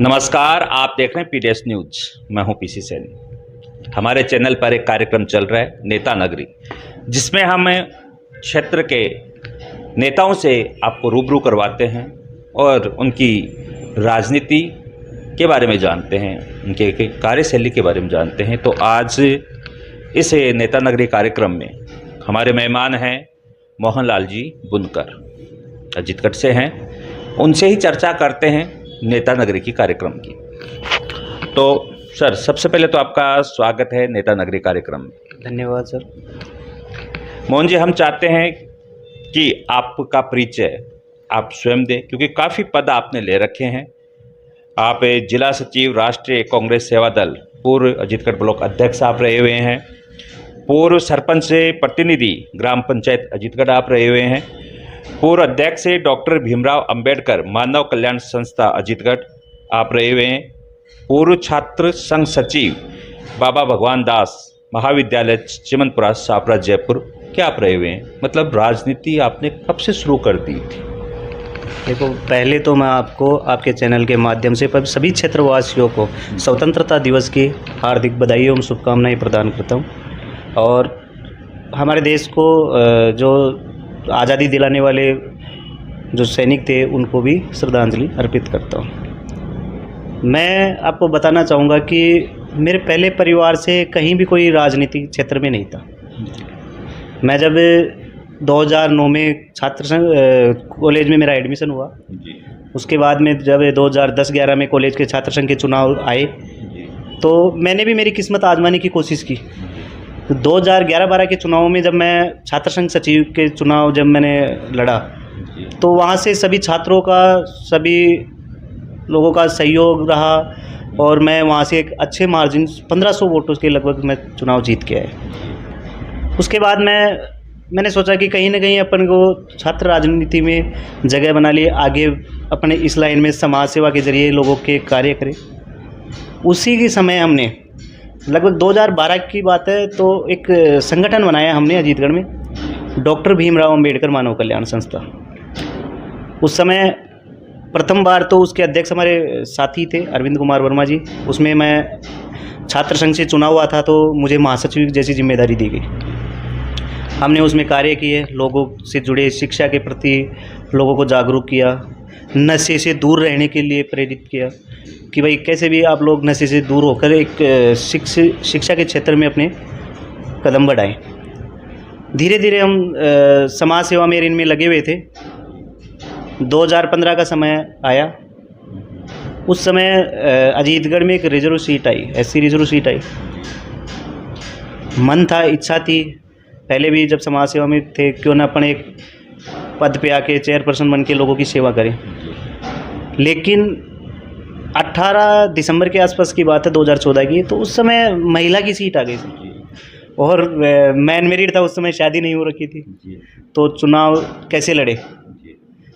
नमस्कार, आप देख रहे हैं पीडीएस न्यूज। मैं हूं पीसी सैनी। हमारे चैनल पर एक कार्यक्रम चल रहा है नेता नगरी, जिसमें हम क्षेत्र के नेताओं से आपको रूबरू करवाते हैं और उनकी राजनीति के बारे में जानते हैं, उनके कार्यशैली के बारे में जानते हैं। तो आज इस नेता नगरी कार्यक्रम में हमारे मेहमान हैं मोहनलाल जी बुनकर, अजीतगढ़ से हैं। उनसे ही चर्चा करते हैं नेता नगरी की कार्यक्रम की। तो सर, सबसे पहले तो आपका स्वागत है नेता नगरी कार्यक्रम में। धन्यवाद सर। मोहन जी, हम चाहते हैं कि आपका परिचय आप स्वयं दें, क्योंकि काफ़ी पद आपने ले रखे हैं। आप जिला सचिव राष्ट्रीय कांग्रेस सेवा दल, पूर्व अजीतगढ़ ब्लॉक अध्यक्ष आप रहे हुए हैं, पूर्व सरपंच से प्रतिनिधि ग्राम पंचायत अजीतगढ़ आप रहे हुए हैं, पूर्व अध्यक्ष डॉक्टर भीमराव अंबेडकर मानव कल्याण संस्था अजीतगढ़ आप रहे हुए हैं, पूर्व छात्र संघ सचिव बाबा भगवान दास महाविद्यालय चिमनपुरा सापरा जयपुर क्या आप रहे हुए हैं। मतलब राजनीति आपने कब से शुरू कर दी थी? देखो, पहले तो मैं आपको आपके चैनल के माध्यम से सभी क्षेत्रवासियों को स्वतंत्रता दिवस की हार्दिक बधाई एवं शुभकामनाएं प्रदान करता हूं। और हमारे देश को जो आज़ादी दिलाने वाले जो सैनिक थे, उनको भी श्रद्धांजलि अर्पित करता हूँ। मैं आपको बताना चाहूँगा कि मेरे पहले परिवार से कहीं भी कोई राजनीतिक क्षेत्र में नहीं था। मैं जब 2009 में छात्र संघ कॉलेज में मेरा एडमिशन हुआ, उसके बाद में जब 2010-11 में कॉलेज के छात्र संघ के चुनाव आए, तो मैंने भी मेरी किस्मत आजमाने की कोशिश की। 2011-12 के चुनाव में जब मैं छात्र संघ सचिव के चुनाव जब मैंने लड़ा, तो वहाँ से सभी छात्रों का, सभी लोगों का सहयोग रहा और मैं वहाँ से एक अच्छे मार्जिन 1500 वोटों के लगभग मैं चुनाव जीत के आया। उसके बाद मैंने सोचा कि कहीं ना कहीं अपन को छात्र राजनीति में जगह बना लिए, आगे अपने इस लाइन में समाज सेवा के जरिए लोगों के कार्य करें। उसी के समय हमने लगभग 2012 की बात है, तो एक संगठन बनाया हमने अजीतगढ़ में, डॉक्टर भीमराव अंबेडकर मानव कल्याण संस्था। उस समय प्रथम बार तो उसके अध्यक्ष हमारे साथी थे अरविंद कुमार वर्मा जी। उसमें मैं छात्र संघ से चुना हुआ था, तो मुझे महासचिव जैसी जिम्मेदारी दी गई। हमने उसमें कार्य किए, लोगों से जुड़े, शिक्षा के प्रति लोगों को जागरूक किया, नशे से दूर रहने के लिए प्रेरित किया कि भाई कैसे भी आप लोग नशे से दूर होकर एक शिक्षा के क्षेत्र में अपने कदम बढ़ाएं। धीरे धीरे हम समाज सेवा में इनमें लगे हुए थे। 2015 का समय आया। उस समय अजीतगढ़ में एक रिजर्व सीट आई, एससी रिजर्व सीट आई। मन था, इच्छा थी, पहले भी जब समाज सेवा में थे, क्यों ना अपन एक पद पे आके चेयरपर्सन बन के लोगों की सेवा करें। लेकिन 18 दिसंबर के आसपास की बात है 2014 की, तो उस समय महिला की सीट आ गई थी और मैं अनमेरिड था उस समय, शादी नहीं हो रखी थी। तो चुनाव कैसे लड़े,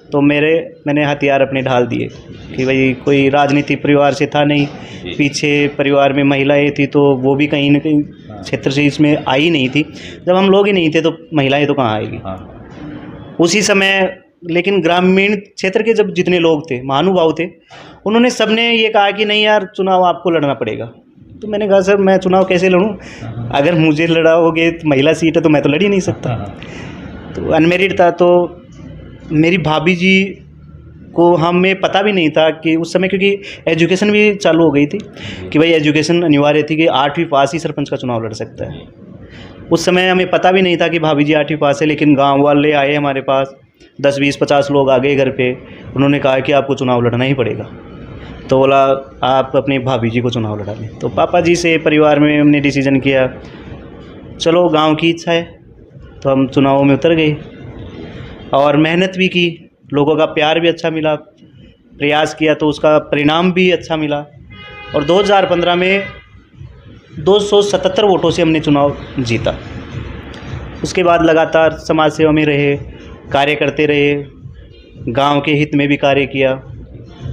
तो मैंने हथियार अपने ढाल दिए कि भाई कोई राजनीतिक परिवार से था नहीं, पीछे परिवार में महिलाएं थी, तो वो भी कहीं ना कहीं क्षेत्र से इसमें आई नहीं थी। जब हम लोग ही नहीं थे तो महिलाएं तो कहाँ आएगी। उसी समय लेकिन ग्रामीण क्षेत्र के जब जितने लोग थे, महानुभाव थे, उन्होंने सबने ये कहा कि नहीं यार, चुनाव आपको लड़ना पड़ेगा। तो मैंने कहा सर, मैं चुनाव कैसे लड़ूं? अगर मुझे लड़ाओगे, महिला सीट है, तो मैं तो लड़ ही नहीं सकता। तो अनमेरिड था, तो मेरी भाभी जी को हमें पता भी नहीं था कि उस समय, क्योंकि एजुकेशन भी चालू हो गई थी कि भाई एजुकेशन अनिवार्य थी कि 8वीं पास ही सरपंच का चुनाव लड़ सकता है। उस समय हमें पता भी नहीं था कि भाभी जी 8वीं पास है। लेकिन गांव वाले आए हमारे पास, 10, 20, 50 लोग आ गए घर पे। उन्होंने कहा कि आपको चुनाव लड़ना ही पड़ेगा। तो बोला आप अपनी भाभी जी को चुनाव लड़ा लें। तो पापा जी से परिवार में हमने डिसीजन किया, चलो गांव की इच्छा है, तो हम चुनावों में उतर गए और मेहनत भी की। लोगों का प्यार भी अच्छा मिला, प्रयास किया तो उसका परिणाम भी अच्छा मिला। और 2015 में 277 वोटों से हमने चुनाव जीता। उसके बाद लगातार समाज सेवा में रहे, कार्य करते रहे, गांव के हित में भी कार्य किया।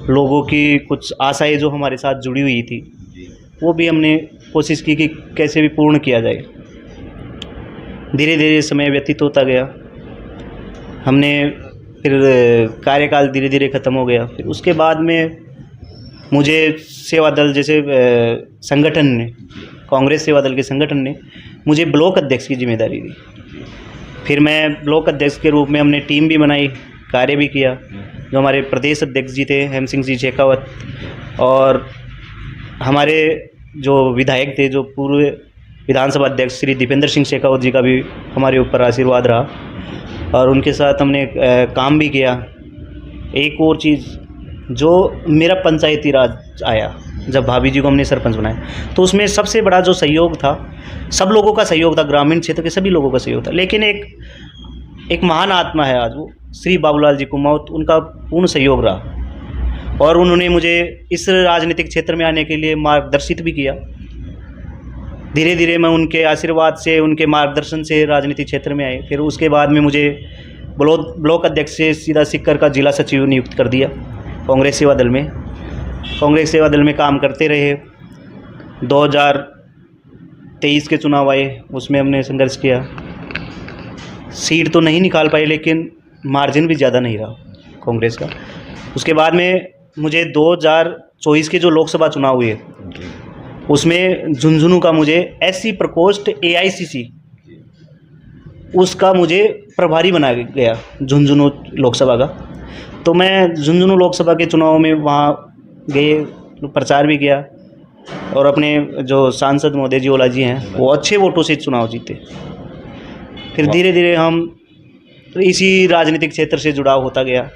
लोगों की कुछ आशाएं जो हमारे साथ जुड़ी हुई थी, वो भी हमने कोशिश की कि कैसे भी पूर्ण किया जाए। धीरे धीरे समय व्यतीत होता गया। हमने फिर कार्यकाल धीरे धीरे ख़त्म हो गया। फिर उसके बाद में मुझे सेवा दल जैसे संगठन ने, कांग्रेस सेवा दल के संगठन ने मुझे ब्लॉक अध्यक्ष की जिम्मेदारी दी। फिर मैं ब्लॉक अध्यक्ष के रूप में हमने टीम भी बनाई, कार्य भी किया। जो हमारे प्रदेश अध्यक्ष जी थे हेम सिंह जी शेखावत, और हमारे जो विधायक थे, जो पूर्व विधानसभा अध्यक्ष श्री दीपेंद्र सिंह शेखावत जी का भी हमारे ऊपर आशीर्वाद रहा, और उनके साथ हमने काम भी किया। एक और चीज़, जो मेरा पंचायती राज आया, जब भाभी जी को हमने सरपंच बनाया, तो उसमें सबसे बड़ा जो सहयोग था, सब लोगों का सहयोग था, ग्रामीण क्षेत्र के सभी लोगों का सहयोग था। लेकिन एक महान आत्मा है आज, वो श्री बाबूलाल जी कुमाऊत, उनका पूर्ण सहयोग रहा, और उन्होंने मुझे इस राजनीतिक क्षेत्र में आने के लिए मार्गदर्शित भी किया। धीरे धीरे मैं उनके आशीर्वाद से, उनके मार्गदर्शन से राजनीतिक क्षेत्र में आए। फिर उसके बाद में मुझे ब्लॉक अध्यक्ष से सीधा सीकर का जिला सचिव नियुक्त कर दिया कांग्रेस सेवा दल में। कांग्रेस सेवा दल में काम करते रहे। 2023 के चुनाव आए, उसमें हमने संघर्ष किया। सीट तो नहीं निकाल पाए, लेकिन मार्जिन भी ज़्यादा नहीं रहा कांग्रेस का। उसके बाद में मुझे 2024 के जो लोकसभा चुनाव हुए, उसमें झुंझुनू का मुझे SC प्रकोष्ठ AICC उसका मुझे प्रभारी बनाया गया, झुंझुनू लोकसभा का। तो मैं झुंझुनू लोकसभा के चुनाव में वहाँ गए, प्रचार भी किया, और अपने जो सांसद महोदय जी ओला जी हैं, वो अच्छे वोटों से चुनाव जीते। फिर धीरे धीरे हम इसी राजनीतिक क्षेत्र से जुड़ाव होता गया।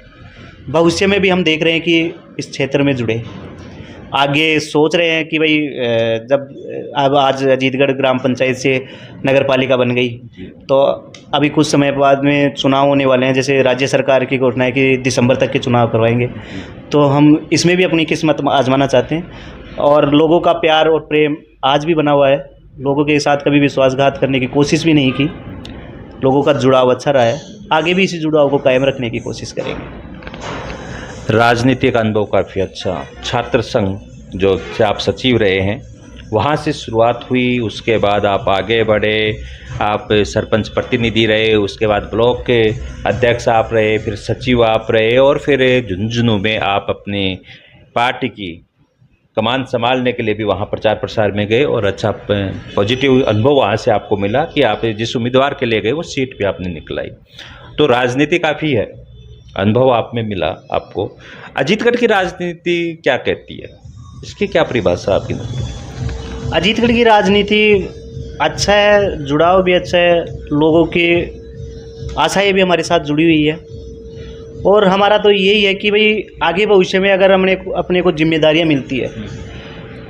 भविष्य में भी हम देख रहे हैं कि इस क्षेत्र में जुड़े, आगे सोच रहे हैं कि भाई जब अब आज अजीतगढ़ ग्राम पंचायत से नगर पालिका बन गई, तो अभी कुछ समय बाद में चुनाव होने वाले हैं। जैसे राज्य सरकार की घोषणा है कि दिसंबर तक के चुनाव करवाएंगे, तो हम इसमें भी अपनी किस्मत आजमाना चाहते हैं। और लोगों का प्यार और प्रेम आज भी बना हुआ है, लोगों के साथ कभी विश्वासघात करने की कोशिश भी नहीं की। लोगों का जुड़ाव अच्छा रहा है, आगे भी इसी जुड़ाव को कायम रखने की कोशिश करेंगे। राजनीतिक अनुभव काफ़ी अच्छा। छात्र संघ जो से आप सचिव रहे हैं, वहाँ से शुरुआत हुई, उसके बाद आप आगे बढ़े, आप सरपंच प्रतिनिधि रहे, उसके बाद ब्लॉक के अध्यक्ष आप रहे, फिर सचिव आप रहे, और फिर झुंझुनू में आप अपनी पार्टी की कमान संभालने के लिए भी वहाँ प्रचार प्रसार में गए, और अच्छा पॉजिटिव अनुभव वहाँ से आपको मिला कि आप जिस उम्मीदवार के लिए गए वो सीट भी आपने निकलाई। तो राजनीति काफ़ी है, अनुभव आप में मिला आपको। अजीतगढ़ की राजनीति क्या कहती है, इसकी क्या परिभाषा आपकी नज़र? अजीतगढ़ की राजनीति अच्छा है, जुड़ाव भी अच्छा है, लोगों की आशाएं भी हमारे साथ जुड़ी हुई है, और हमारा तो यही है कि भाई आगे भविष्य में अगर अपने को जिम्मेदारियां मिलती है,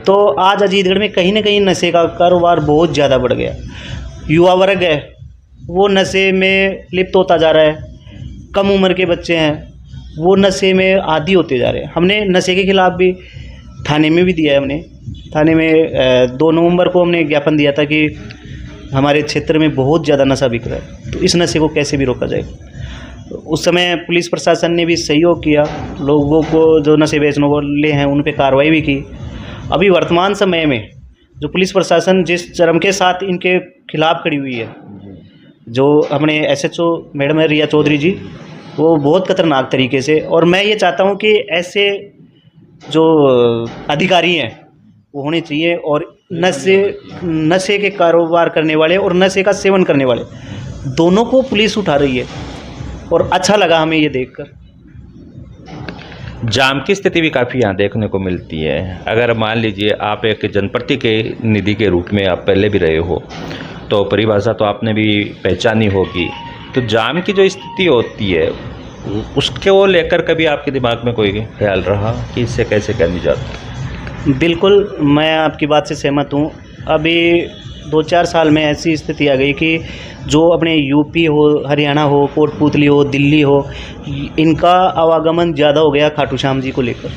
तो आज अजीतगढ़ में कहीं ना कहीं नशे का कारोबार बहुत ज़्यादा बढ़ गया। युवा वर्ग है, वो नशे में लिप्त होता जा रहा है। कम उम्र के बच्चे हैं, वो नशे में आदी होते जा रहे हैं। हमने नशे के खिलाफ भी थाने में भी दिया है। हमने थाने में 2 नवंबर को हमने ज्ञापन दिया था कि हमारे क्षेत्र में बहुत ज़्यादा नशा बिक रहा है, तो इस नशे को कैसे भी रोका जाए। तो उस समय पुलिस प्रशासन ने भी सहयोग किया, लोगों को जो नशे बेचने वाले हैं उन पर कार्रवाई भी की। अभी वर्तमान समय में जो पुलिस प्रशासन जिस चरम के साथ इनके खिलाफ खड़ी हुई है, जो अपने SHO मैडम है रिया चौधरी जी, वो बहुत खतरनाक तरीके से, और मैं ये चाहता हूँ कि ऐसे जो अधिकारी हैं वो होने चाहिए, और नशे के कारोबार करने वाले और नशे का सेवन करने वाले दोनों को पुलिस उठा रही है, और अच्छा लगा हमें ये देखकर। जाम की स्थिति भी काफ़ी यहाँ देखने को मिलती है। अगर मान लीजिए आप एक जनप्रतिनिधि के रूप में आप पहले भी रहे हो, तो परिभाषा तो आपने भी पहचानी होगी। तो जाम की जो स्थिति होती है, उसके वो लेकर कभी आपके दिमाग में कोई ख्याल रहा कि इससे कैसे क्या निजात? बिल्कुल, मैं आपकी बात से सहमत हूँ। अभी 2-4 साल में ऐसी स्थिति आ गई कि जो अपने यूपी हो, हरियाणा हो, कोटपुतली हो, दिल्ली हो, इनका आवागमन ज़्यादा हो गया खाटू श्याम जी को लेकर।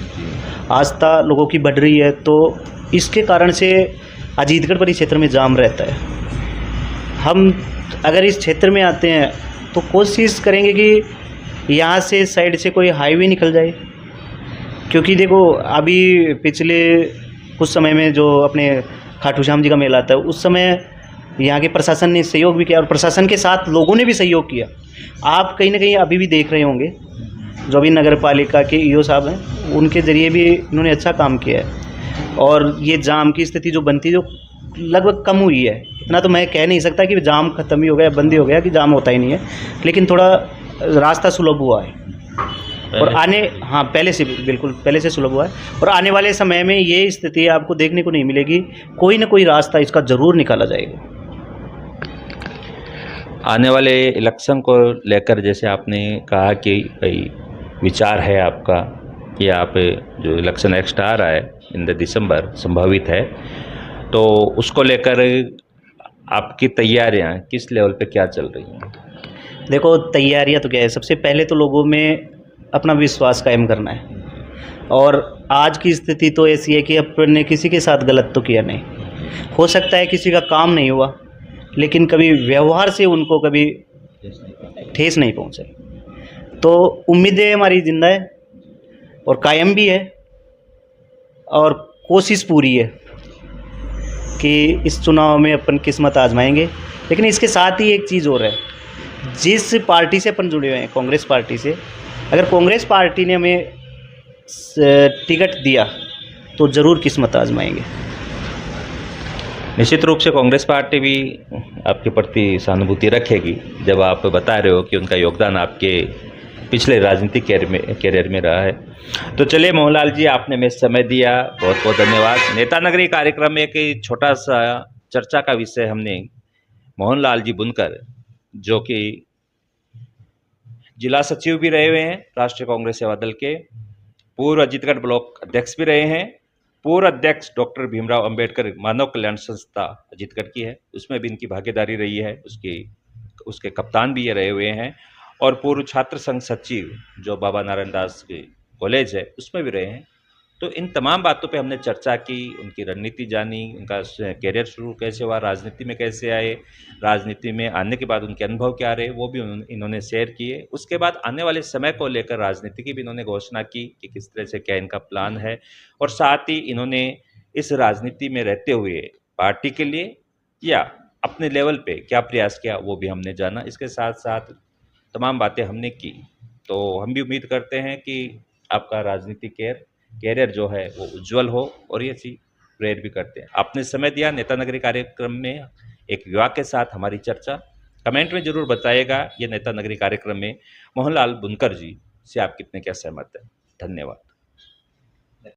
आस्था लोगों की बढ़ रही है, तो इसके कारण से अजीतगढ़ परिक्षेत्र में जाम रहता है। हम अगर इस क्षेत्र में आते हैं तो कोशिश करेंगे कि यहाँ से साइड से कोई हाईवे निकल जाए, क्योंकि देखो अभी पिछले कुछ समय में जो अपने खाटू श्याम जी का मेला आता है, उस समय यहाँ के प्रशासन ने सहयोग भी किया, और प्रशासन के साथ लोगों ने भी सहयोग किया। आप कहीं ना कहीं अभी भी देख रहे होंगे जो भी नगर पालिका के ईओ साहब हैं, उनके ज़रिए भी इन्होंने अच्छा काम किया है। और ये जाम की स्थिति जो बनती जो लगभग कम हुई है, इतना तो मैं कह नहीं सकता कि जाम ख़त्म ही हो गया, बंद ही हो गया, कि जाम होता ही नहीं है, लेकिन थोड़ा रास्ता सुलभ हुआ है। और पहले से बिल्कुल पहले से सुलभ हुआ है। और आने वाले समय में ये स्थिति आपको देखने को नहीं मिलेगी, कोई ना कोई रास्ता इसका ज़रूर निकाला जाएगा। आने वाले इलेक्शन को लेकर जैसे आपने कहा कि भाई विचार है आपका कि आप जो इलेक्शन नेक्स्ट आ रहा है इन द दिसंबर संभावित है, तो उसको लेकर आपकी तैयारियां किस लेवल पे क्या चल रही हैं? देखो, तैयारियां तो क्या है, सबसे पहले तो लोगों में अपना विश्वास कायम करना है। और आज की स्थिति तो ऐसी है कि अपने किसी के साथ गलत तो किया नहीं, हो सकता है किसी का काम नहीं हुआ, लेकिन कभी व्यवहार से उनको कभी ठेस नहीं पहुंचे। तो उम्मीदें हमारी जिंदा है और कायम भी है, और कोशिश पूरी है कि इस चुनाव में अपन किस्मत आजमाएंगे। लेकिन इसके साथ ही एक चीज़ और है, जिस पार्टी से अपन जुड़े हुए हैं, कांग्रेस पार्टी से, अगर कांग्रेस पार्टी ने हमें टिकट दिया तो ज़रूर किस्मत आजमाएंगे। निश्चित रूप से कांग्रेस पार्टी भी आपके प्रति सहानुभूति रखेगी, जब आप बता रहे हो कि उनका योगदान आपके पिछले राजनीतिक कैरियर में रहा है। तो चलिए मोहनलाल जी, आपने हमें समय दिया, बहुत बहुत धन्यवाद। नेता नगरी कार्यक्रम में एक छोटा सा चर्चा का विषय हमने मोहनलाल जी बुनकर, जो कि जिला सचिव भी रहे हुए हैं राष्ट्रीय कांग्रेस सेवा दल के, पूर्व अजीतगढ़ ब्लॉक अध्यक्ष भी रहे हैं, पूर्व अध्यक्ष डॉक्टर भीमराव अंबेडकर मानव कल्याण संस्था अजीतगढ़ की है, उसमें भी इनकी भागीदारी रही है, उसके कप्तान भी ये रहे हुए हैं, और पूर्व छात्र संघ सचिव जो बाबा नारायण दास के कॉलेज है उसमें भी रहे हैं। तो इन तमाम बातों पे हमने चर्चा की, उनकी रणनीति जानी, उनका कैरियर शुरू कैसे हुआ, राजनीति में कैसे आए, राजनीति में आने के बाद उनके अनुभव क्या रहे, वो भी इन्होंने शेयर किए। उसके बाद आने वाले समय को लेकर राजनीति की भी इन्होंने घोषणा की कि किस तरह से क्या इनका प्लान है, और साथ ही इन्होंने इस राजनीति में रहते हुए पार्टी के लिए या अपने लेवल पे क्या प्रयास किया वो भी हमने जाना। इसके साथ साथ तमाम बातें हमने की। तो हम भी उम्मीद करते हैं कि आपका राजनीतिक कैरियर जो है वो उज्जवल हो, और ये चीज़ प्रेरित भी करते हैं। आपने समय दिया नेता नगरी कार्यक्रम में एक युवा के साथ हमारी चर्चा। कमेंट में जरूर बताइएगा ये नेता नगरी कार्यक्रम में मोहनलाल बुनकर जी से आप कितने क्या सहमत हैं। धन्यवाद।